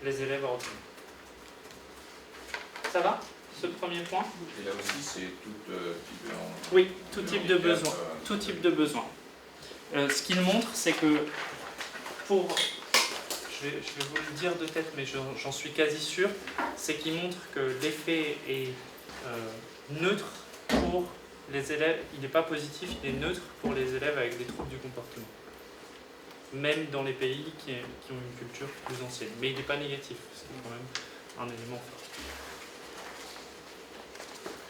les élèves ordinaires. Ça va, ce premier point? Et là aussi, c'est tout type de... Oui, tout type de besoin. Tout type de besoin. Ce qu'il montre, c'est que pour... Je vais vous le dire de tête, mais j'en suis quasi sûr, c'est qu'il montre que l'effet est neutre pour les élèves, il n'est pas positif, il est neutre pour les élèves avec des troubles du comportement. Même dans les pays qui ont une culture plus ancienne. Mais il n'est pas négatif, c'est quand même un élément fort.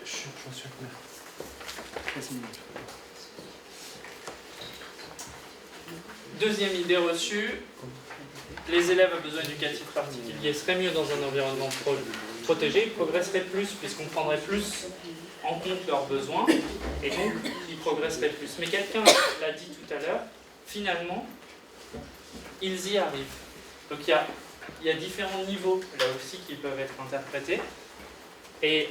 J'en suis à combien? 13 minutes. Deuxième idée reçue, les élèves à besoins éducatifs particuliers seraient mieux dans un environnement protégé, ils progresseraient plus puisqu'on prendrait plus en compte leurs besoins et donc ils progresseraient plus. Mais quelqu'un l'a dit tout à l'heure, finalement, ils y arrivent. Donc il y a différents niveaux là aussi qui peuvent être interprétés. Et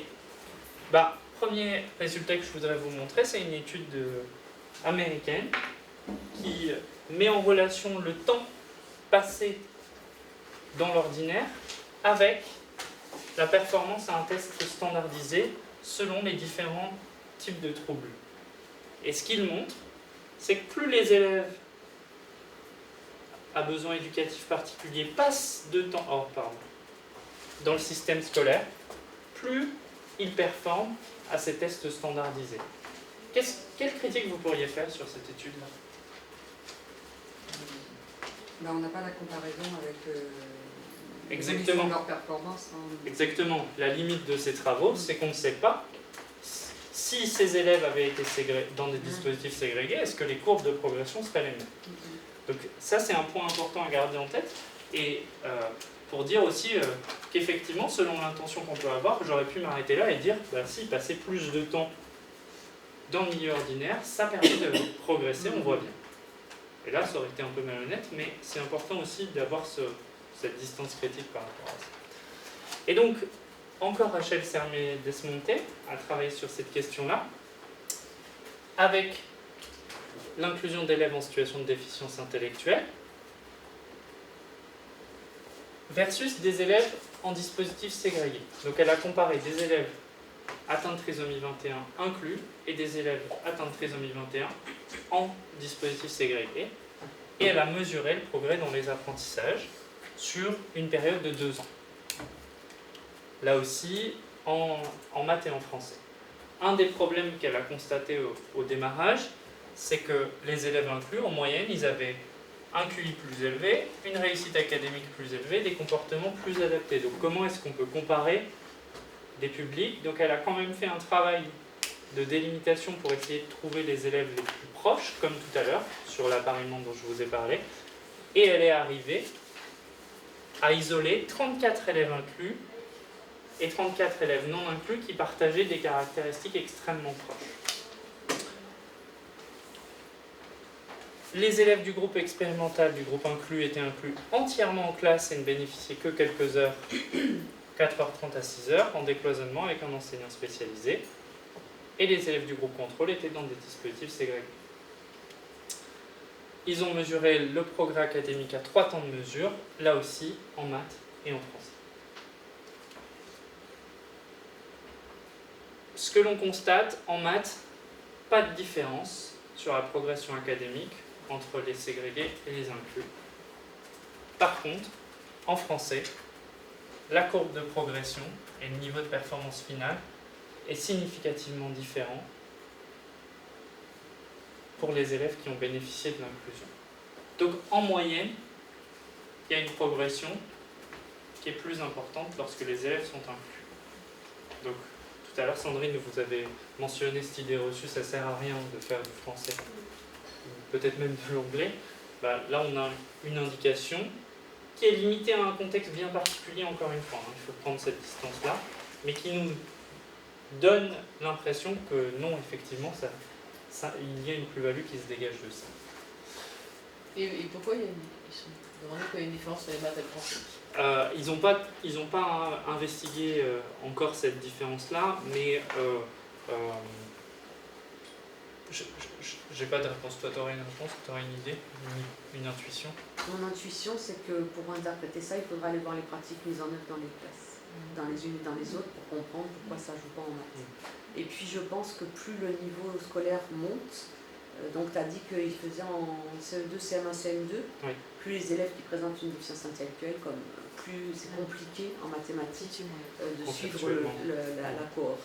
premier résultat que je voudrais vous montrer, c'est une étude américaine qui met en relation le temps passé dans l'ordinaire avec la performance à un test standardisé selon les différents types de troubles. Et ce qu'il montre, c'est que plus les élèves à besoins éducatifs particuliers passent de temps dans le système scolaire, plus ils performent à ces tests standardisés. Quelle critique vous pourriez faire sur cette étude-là? On n'a pas la comparaison avec Exactement. leur performance. Exactement. La limite de ces travaux, c'est qu'on ne sait pas si ces élèves avaient été dans des dispositifs ségrégés, est-ce que les courbes de progression seraient les mêmes. Donc ça, c'est un point important à garder en tête. Et pour dire aussi qu'effectivement, selon l'intention qu'on peut avoir, j'aurais pu m'arrêter là et dire, si passer plus de temps dans le milieu ordinaire, ça permet de progresser, on voit bien. Et là, ça aurait été un peu malhonnête, mais c'est important aussi d'avoir cette distance critique par rapport à ça. Et donc, encore Rachel Sermet-Desmonte a travaillé sur cette question-là, avec l'inclusion d'élèves en situation de déficience intellectuelle, versus des élèves en dispositif ségrégé. Donc elle a comparé des élèves atteints de trisomie 21 inclus et des élèves atteints de trisomie 21 en dispositif ségrégé. Et elle a mesuré le progrès dans les apprentissages sur une période de 2 ans. Là aussi, en maths et en français. Un des problèmes qu'elle a constaté au démarrage, c'est que les élèves inclus, en moyenne, ils avaient un QI plus élevé, une réussite académique plus élevée, des comportements plus adaptés. Donc comment est-ce qu'on peut comparer des publics? Donc elle a quand même fait un travail de délimitation pour essayer de trouver les élèves les plus proches, comme tout à l'heure, sur l'appariement dont je vous ai parlé. Et elle est arrivée à isoler 34 élèves inclus et 34 élèves non inclus qui partageaient des caractéristiques extrêmement proches. Les élèves du groupe expérimental, du groupe inclus, étaient inclus entièrement en classe et ne bénéficiaient que quelques heures, 4h30 à 6h, en décloisonnement avec un enseignant spécialisé. Et les élèves du groupe contrôle étaient dans des dispositifs ségrégés. Ils ont mesuré le progrès académique à 3 temps de mesure, là aussi en maths et en français. Ce que l'on constate en maths, pas de différence sur la progression académique entre les ségrégés et les inclus. Par contre, en français, la courbe de progression et le niveau de performance finale est significativement différent pour les élèves qui ont bénéficié de l'inclusion. Donc en moyenne, il y a une progression qui est plus importante lorsque les élèves sont inclus. Donc tout à l'heure, Sandrine, vous avez mentionné cette idée reçue, ça ne sert à rien de faire du français, peut-être même de l'anglais. Là, on a une indication qui est limitée à un contexte bien particulier, encore une fois. Il faut prendre cette distance-là, mais qui nous donne l'impression que non, effectivement, il y a une plus-value qui se dégage de ça. Et pourquoi il y a une différence entre les maths et le français? Ils n'ont pas investigué encore cette différence-là, mais J'ai pas de réponse. Toi, t'aurais une réponse? T'aurais une idée? Une intuition? Mon intuition, c'est que pour interpréter ça, il faudra aller voir les pratiques mises en œuvre dans les classes, dans les unes et dans les autres, pour comprendre pourquoi ça joue pas en maths. Et puis je pense que plus le niveau scolaire monte, donc tu as dit qu'il faisait en CE2, CM1, CM2, Oui. plus les élèves qui présentent une déficience intellectuelle, comme plus c'est compliqué en mathématiques de suivre la cohorte.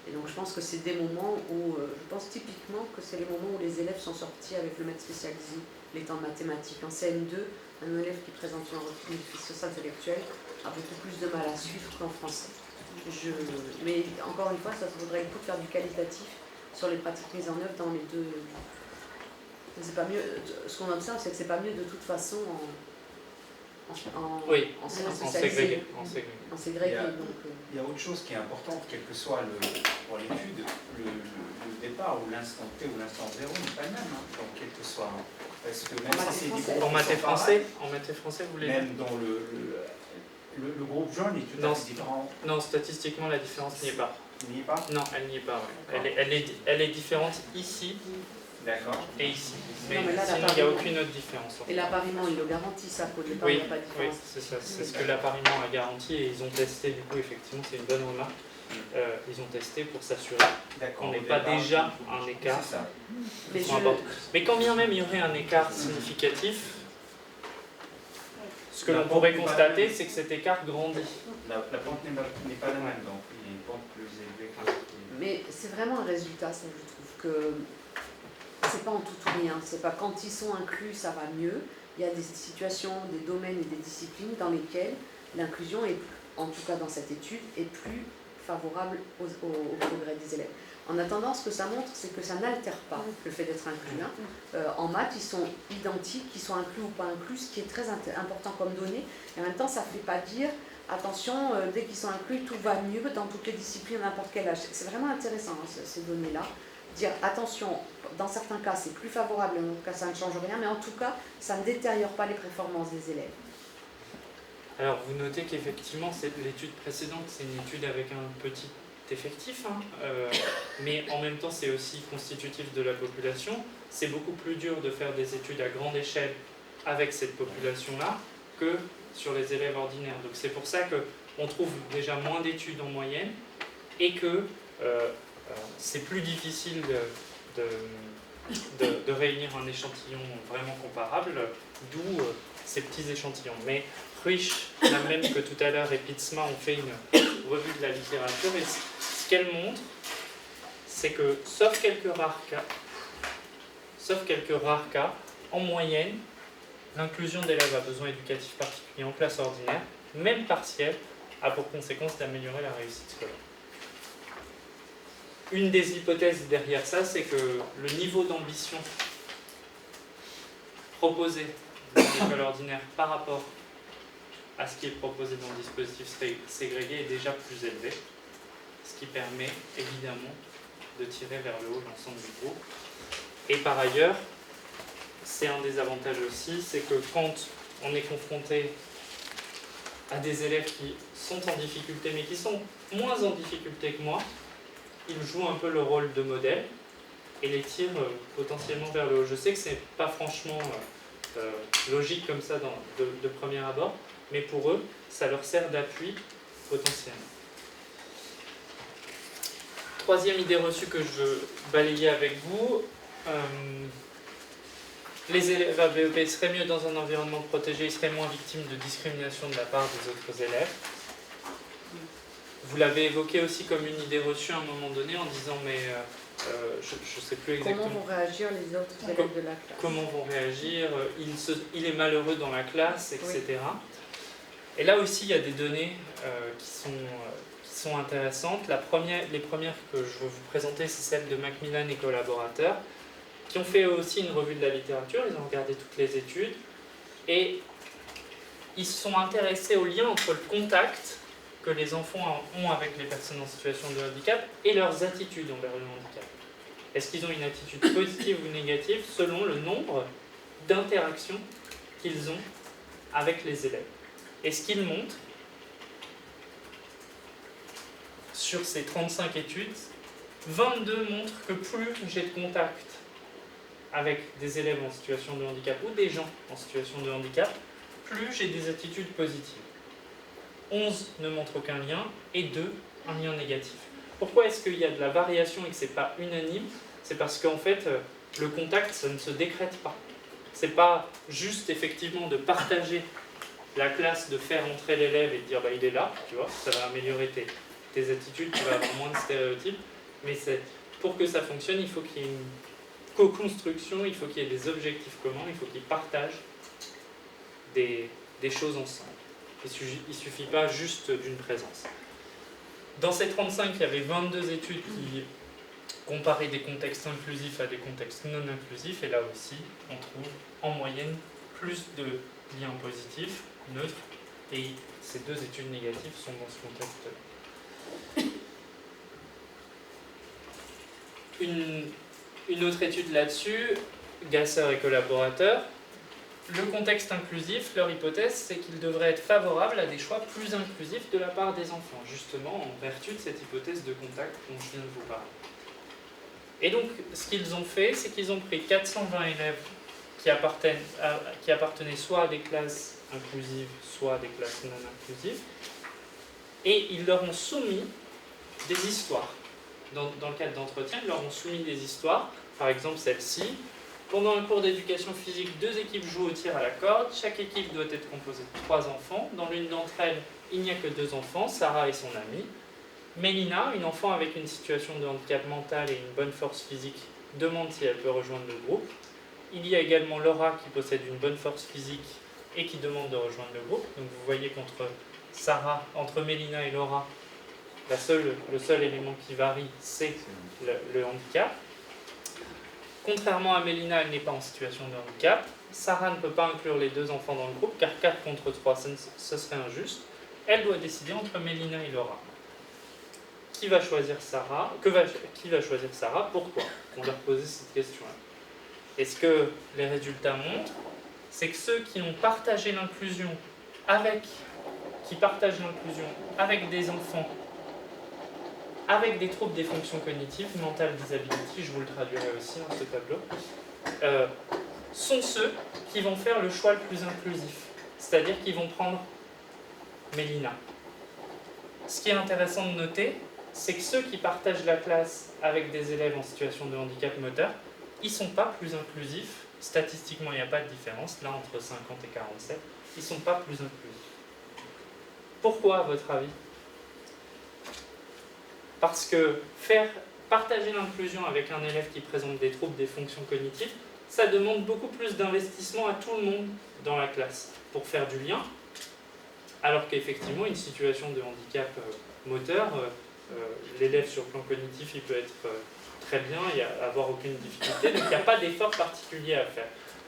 Et donc je pense que c'est des moments où, je pense typiquement que c'est les moments où les élèves sont sortis avec le maître spécialisé, les temps de mathématiques. En CM2, un élève qui présente une déficience intellectuelle a beaucoup plus de mal à suivre qu'en français. Mais encore une fois, ça vaudrait le coup de faire du qualitatif sur les pratiques mises en œuvre dans les deux. C'est pas mieux. Ce qu'on observe, c'est que c'est pas mieux de toute façon Oui, en en ségrégé. ségrégé. Il y a autre chose qui est importante, quel que soit pour l'étude, le départ ou l'instant T ou l'instant 0 n'est pas le même, hein, donc quel que soit. Parce que même si c'est des groupes En maths et qui sont pareils, français, vous voulez même dans le groupe jaune est tout à fait différent. Non, statistiquement, la différence n'y est pas. Il n'y est pas? Non, elle n'y est pas. Ouais. Elle est différente ici D'accord. et ici. Mais, Non, mais là, sinon, il n'y a aucune autre différence. En fait. Et l'appariement, il le garantit, ça, qu'au départ, il Oui, n'y a pas de oui, différence. c'est ça. C'est ce que l'appariement a garanti et ils ont testé, du coup, effectivement, c'est une bonne remarque. Ils ont testé pour s'assurer qu'on n'ait pas déjà un écart. C'est ça. Mais quand bien même il y aurait un écart significatif, ce que l'on pourrait constater, c'est que cet écart grandit. La pente n'est pas la même, donc il y a une pente plus élevée que l'autre. Mais c'est vraiment un résultat, ça, je trouve que c'est pas en tout ou rien. C'est pas quand ils sont inclus, ça va mieux. Il y a des situations, des domaines et des disciplines dans lesquelles l'inclusion est, en tout cas dans cette étude, est plus favorable au progrès des élèves. En attendant, ce que ça montre, c'est que ça n'altère pas le fait d'être inclus. En maths, ils sont identiques, qu'ils soient inclus ou pas inclus, ce qui est très important comme donnée. Et en même temps, ça ne fait pas dire, attention, dès qu'ils sont inclus, tout va mieux dans toutes les disciplines, à n'importe quel âge. C'est vraiment intéressant, hein, ces données-là. Dire, attention, dans certains cas, c'est plus favorable, en tout cas, ça ne change rien, mais en tout cas, ça ne détériore pas les performances des élèves. Alors, vous notez qu'effectivement, l'étude précédente, c'est une étude avec un petit effectif, hein, mais en même temps, c'est aussi constitutif de la population. C'est beaucoup plus dur de faire des études à grande échelle avec cette population-là que sur les élèves ordinaires. Donc, c'est pour ça qu'on trouve déjà moins d'études en moyenne et que c'est plus difficile de réunir un échantillon vraiment comparable, d'où ces petits échantillons. Mais Ruich, la même que tout à l'heure, et Pitsma ont fait une revue de la littérature, et ce qu'elle montre, c'est que, sauf quelques rares cas, en moyenne, l'inclusion d'élèves à besoins éducatifs particuliers en classe ordinaire, même partielle, a pour conséquence d'améliorer la réussite scolaire. Une des hypothèses derrière ça, c'est que le niveau d'ambition proposé dans l'école ordinaire par rapport à ce qui est proposé dans le dispositif ségrégé est déjà plus élevé, ce qui permet évidemment de tirer vers le haut l'ensemble du groupe. Et par ailleurs, c'est un des avantages aussi, c'est que quand on est confronté à des élèves qui sont en difficulté, mais qui sont moins en difficulté que moi, ils jouent un peu le rôle de modèle et les tirent potentiellement vers le haut. Je sais que c'est pas franchement logique comme ça de premier abord, mais pour eux, ça leur sert d'appui potentiellement. Troisième idée reçue que je veux balayer avec vous, les élèves à BEP seraient mieux dans un environnement protégé, ils seraient moins victimes de discrimination de la part des autres élèves. Vous l'avez évoqué aussi comme une idée reçue à un moment donné en disant mais je ne sais plus exactement. Comment vont réagir les autres élèves de la classe? Comment vont réagir, il est malheureux dans la classe, etc. Oui. Et là aussi il y a des données qui sont intéressantes. Les premières que je veux vous présenter, c'est celles de Macmillan et collaborateurs, qui ont fait aussi une revue de la littérature, ils ont regardé toutes les études, et ils se sont intéressés au lien entre le contact que les enfants ont avec les personnes en situation de handicap et leurs attitudes envers le handicap. Est-ce qu'ils ont une attitude positive ou négative selon le nombre d'interactions qu'ils ont avec les élèves? Et ce qu'ils montrent, sur ces 35 études, 22 montrent que plus j'ai de contact avec des élèves en situation de handicap ou des gens en situation de handicap, plus j'ai des attitudes positives. 11 ne montrent aucun lien et 2 un lien négatif. Pourquoi est-ce qu'il y a de la variation et que ce n'est pas unanime? C'est parce qu'en fait, le contact, ça ne se décrète pas. Ce n'est pas juste effectivement de partager la classe, de faire entrer l'élève et de dire bah, il est là, tu vois, ça va améliorer tes attitudes, tu vas avoir moins de stéréotypes. Mais pour que ça fonctionne, il faut qu'il y ait une co-construction, il faut qu'il y ait des objectifs communs, il faut qu'ils partagent des choses ensemble. Il ne suffit pas juste d'une présence. Dans ces 35, il y avait 22 études qui comparaient des contextes inclusifs à des contextes non inclusifs, et là aussi, on trouve en moyenne plus de liens positifs, neutres, et ces 2 études négatives sont dans ce contexte-là. Une autre étude là-dessus, Gasser et collaborateurs, le contexte inclusif, leur hypothèse, c'est qu'il devrait être favorable à des choix plus inclusifs de la part des enfants, justement en vertu de cette hypothèse de contact dont je viens de vous parler. Et donc, ce qu'ils ont fait, c'est qu'ils ont pris 420 élèves qui appartenaient soit à des classes inclusives, soit à des classes non inclusives, et ils leur ont soumis des histoires. Dans le cadre d'entretien, ils leur ont soumis des histoires, par exemple celle-ci. Pendant un cours d'éducation physique, 2 équipes jouent au tir à la corde. Chaque équipe doit être composée de 3 enfants. Dans l'une d'entre elles, il n'y a que 2 enfants, Sarah et son amie. Mélina, une enfant avec une situation de handicap mental et une bonne force physique, demande si elle peut rejoindre le groupe. Il y a également Laura qui possède une bonne force physique et qui demande de rejoindre le groupe. Donc vous voyez qu'entre Mélina et Laura, le seul élément qui varie, c'est le handicap. Contrairement à Mélina, elle n'est pas en situation de handicap. Sarah ne peut pas inclure les 2 enfants dans le groupe, car 4 contre 3, ce serait injuste. Elle doit décider entre Mélina et Laura. Qui va choisir Sarah? Qui va choisir Sarah? Pourquoi? On leur posait cette question-là. Et ce que les résultats montrent, c'est que ceux qui ont partagé l'inclusion avec des enfants avec des troubles des fonctions cognitives, mental disability, je vous le traduirai aussi dans ce tableau, sont ceux qui vont faire le choix le plus inclusif, c'est-à-dire qu'ils vont prendre Mélina. Ce qui est intéressant de noter, c'est que ceux qui partagent la classe avec des élèves en situation de handicap moteur, ils ne sont pas plus inclusifs, statistiquement il n'y a pas de différence, là entre 50 et 47, ils ne sont pas plus inclusifs. Pourquoi à votre avis ? Parce que partager l'inclusion avec un élève qui présente des troubles des fonctions cognitives, ça demande beaucoup plus d'investissement à tout le monde dans la classe pour faire du lien, alors qu'effectivement, une situation de handicap moteur, l'élève sur le plan cognitif, il peut être très bien et avoir aucune difficulté, donc il n'y a pas d'effort particulier à faire.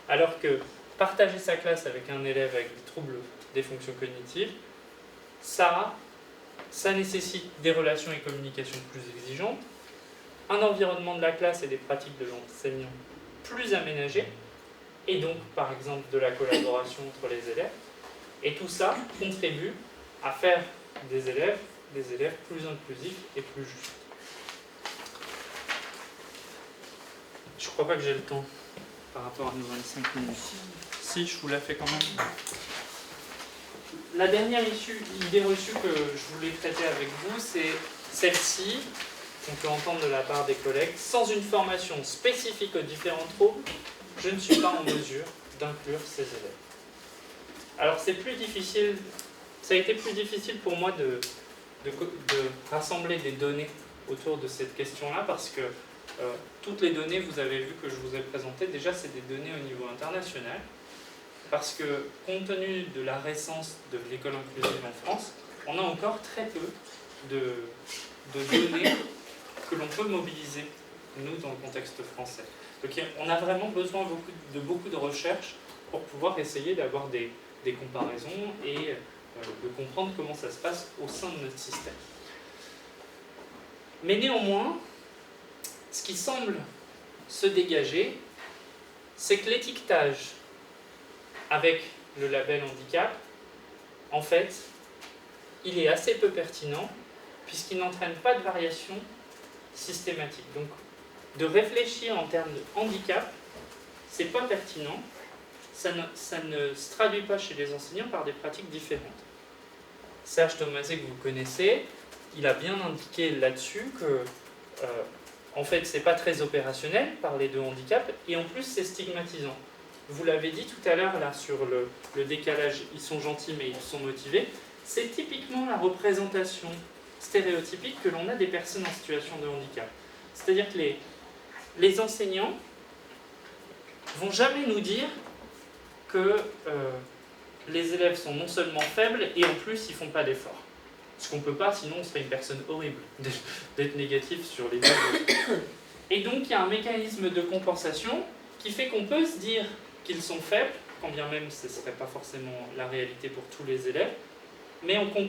Alors que partager sa classe avec un élève avec des troubles des fonctions cognitives, ça nécessite des relations et communications plus exigeantes, un environnement de la classe et des pratiques de l'enseignant plus aménagées, et donc par exemple de la collaboration entre les élèves. Et tout ça contribue à faire des élèves plus inclusifs et plus justes. Je crois pas que j'ai le temps par rapport à nos 25 minutes. Si, je vous la fais quand même. La dernière idée reçue que je voulais traiter avec vous, c'est celle-ci, qu'on peut entendre de la part des collègues. Sans une formation spécifique aux différents troubles, je ne suis pas en mesure d'inclure ces élèves. Alors c'est plus difficile, ça a été plus difficile pour moi de rassembler des données autour de cette question-là, parce que toutes les données, vous avez vu que je vous ai présentées, déjà c'est des données au niveau international. Parce que, compte tenu de la récence de l'école inclusive en France, on a encore très peu de données que l'on peut mobiliser, nous, dans le contexte français. Donc on a vraiment besoin de beaucoup de recherches pour pouvoir essayer d'avoir des comparaisons et de comprendre comment ça se passe au sein de notre système. Mais néanmoins, ce qui semble se dégager, c'est que l'étiquetage avec le label handicap, en fait, il est assez peu pertinent puisqu'il n'entraîne pas de variation systématique. Donc, de réfléchir en termes de handicap, c'est pas pertinent, ça ne se traduit pas chez les enseignants par des pratiques différentes. Serge Thomasé, que vous connaissez, il a bien indiqué là-dessus que, en fait, c'est pas très opérationnel, parler de handicap, et en plus, c'est stigmatisant. Vous l'avez dit tout à l'heure, là, sur le décalage, ils sont gentils, mais ils sont motivés. C'est typiquement la représentation stéréotypique que l'on a des personnes en situation de handicap. C'est-à-dire que les enseignants vont jamais nous dire que les élèves sont non seulement faibles et en plus ils font pas d'efforts. Ce qu'on peut pas, sinon on serait une personne horrible d'être négatif sur les deux. Et donc il y a un mécanisme de compensation qui fait qu'on peut se dire qu'ils sont faibles, quand bien même ce ne serait pas forcément la réalité pour tous les élèves, mais on